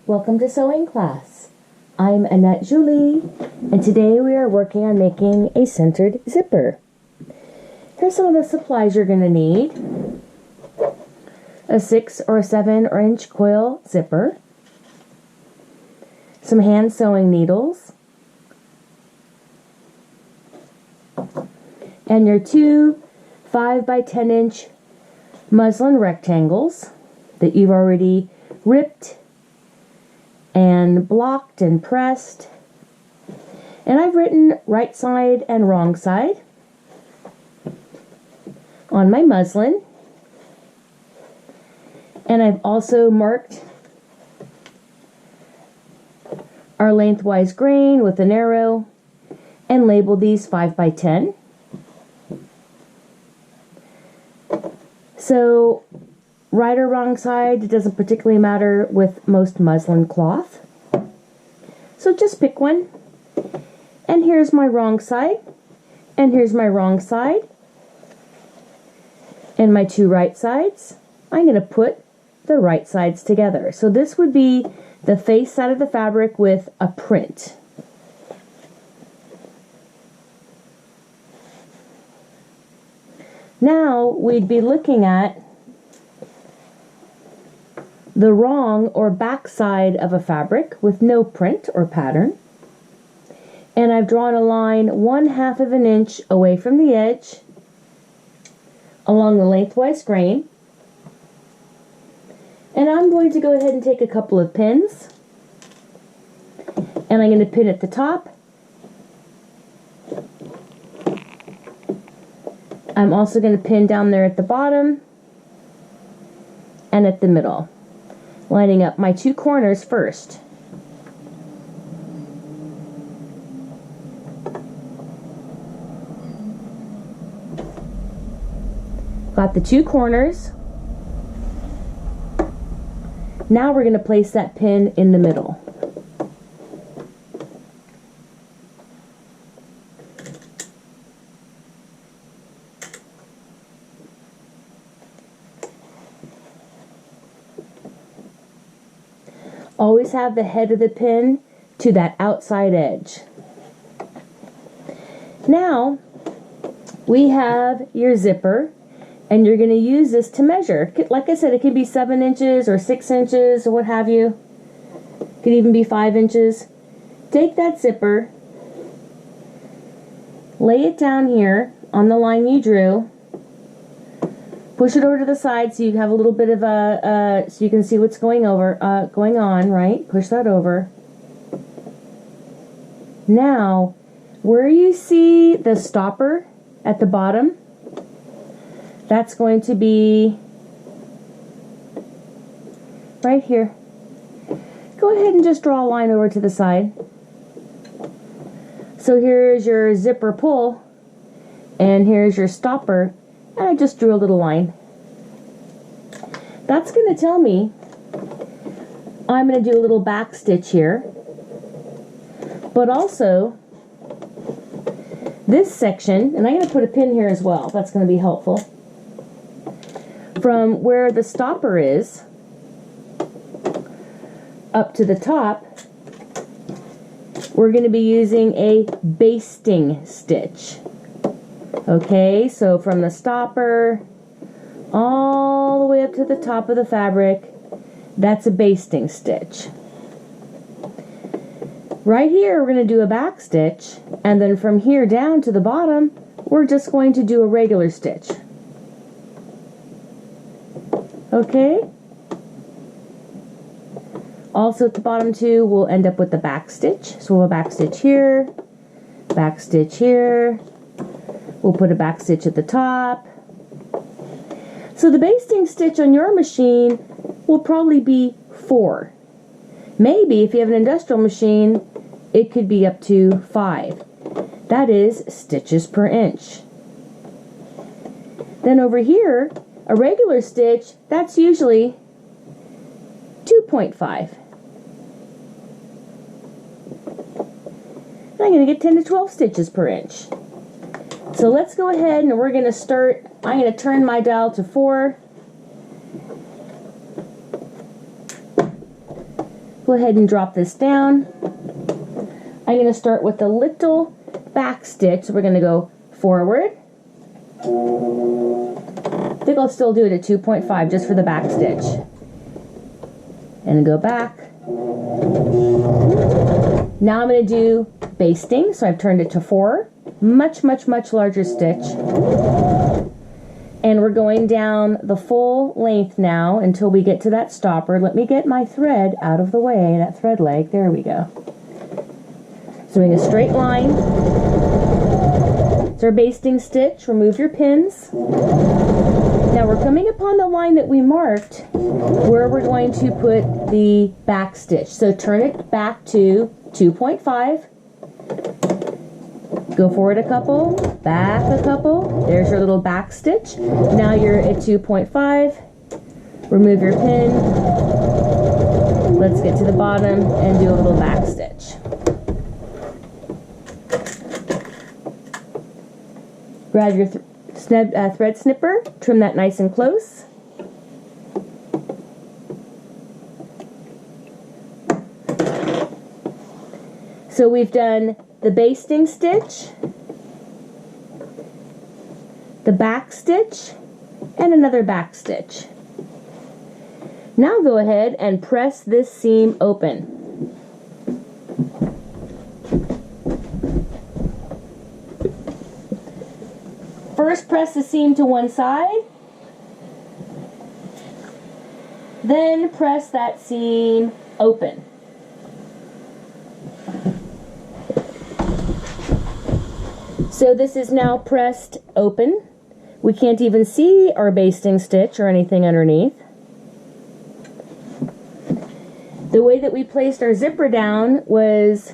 Welcome to sewing class. I'm Annette Julie, and today we are working on making a centered zipper. Here's some of the supplies you're going to need. A 6 or 7 inch coil zipper, some hand sewing needles, and your two 5 by 10 inch muslin rectangles that you've already ripped and blocked and pressed. And I've written right side and wrong side on my muslin. And I've also marked our lengthwise grain with an arrow and labeled these 5 by 10. So right or wrong side, it doesn't particularly matter with most muslin cloth. So just pick one. And here's my wrong side. And here's my wrong side. And my two right sides. I'm going to put the right sides together. So this would be the face side of the fabric with a print. Now we'd be looking at the wrong or back side of a fabric with no print or pattern. And I've drawn a line 1/2 of an inch away from the edge along the lengthwise grain. And I'm going to go ahead and take a couple of pins, and I'm going to pin at the top. I'm also going to pin down there at the bottom and at the middle, lining up my two corners first. Got the two corners. Now we're going to place that pin in the middle. Always have the head of the pin to that outside edge. Now we have your zipper, and you're going to use this to measure. Like I said, it can be 7 inches or 6 inches or what have you. It could even be 5 inches. Take that zipper, lay it down here on the line you drew. Push it over to the side so you have a little bit of a, so you can see what's going on, right? Push that over. Now, where you see the stopper at the bottom, that's going to be right here. Go ahead and just draw a line over to the side. So here's your zipper pull, and here's your stopper. And I just drew a little line. That's going to tell me I'm going to do a little back stitch here. But also, this section, and I'm going to put a pin here as well. That's going to be helpful. From where the stopper is up to the top, we're going to be using a basting stitch. Okay, so from the stopper all the way up to the top of the fabric, that's a basting stitch. Right here, we're going to do a back stitch, and then from here down to the bottom, we're just going to do a regular stitch. Okay? Also at the bottom too, we'll end up with the back stitch. So we'll have a back stitch here, back stitch here. We'll put a back stitch at the top. So the basting stitch on your machine will probably be 4. Maybe if you have an industrial machine, it could be up to 5. That is stitches per inch. Then over here, a regular stitch, that's usually 2.5. I'm going to get 10 to 12 stitches per inch. So let's go ahead and we're going to start. I'm going to turn my dial to 4. go ahead and drop this down. I'm going to start with a little back stitch. So we're going to go forward. I think I'll still do it at 2.5 just for the back stitch. And go back. Now I'm going to do basting. So I've turned it to 4. Much, much, much larger stitch. And we're going down the full length now until we get to that stopper. Let me get my thread out of the way, that thread leg. There we go. So in a straight line. It's our basting stitch. Remove your pins. Now we're coming upon the line that we marked where we're going to put the back stitch. So turn it back to 2.5. Go forward a couple, back a couple. There's your little back stitch. Now you're at 2.5. Remove your pin. Let's get to the bottom and do a little back stitch. Grab your thread snipper, trim that nice and close. So we've done the basting stitch, the back stitch, and another back stitch. Now go ahead and press this seam open. First, press the seam to one side, then press that seam open. So this is now pressed open. We can't even see our basting stitch or anything underneath. The way that we placed our zipper down was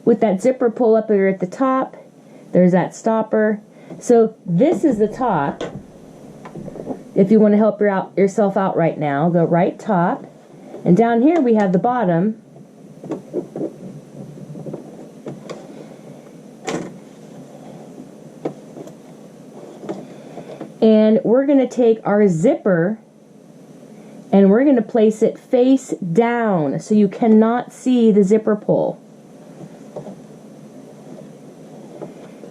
with that zipper pull up here at the top. There's that stopper. So this is the top. If you want to help yourself out right now, go right top. And down here we have the bottom. And we're going to take our zipper and we're going to place it face down so you cannot see the zipper pull.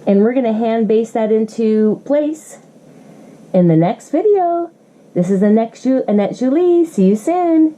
And we're going to hand baste that into place in the next video. This is Annette Julie. See you soon.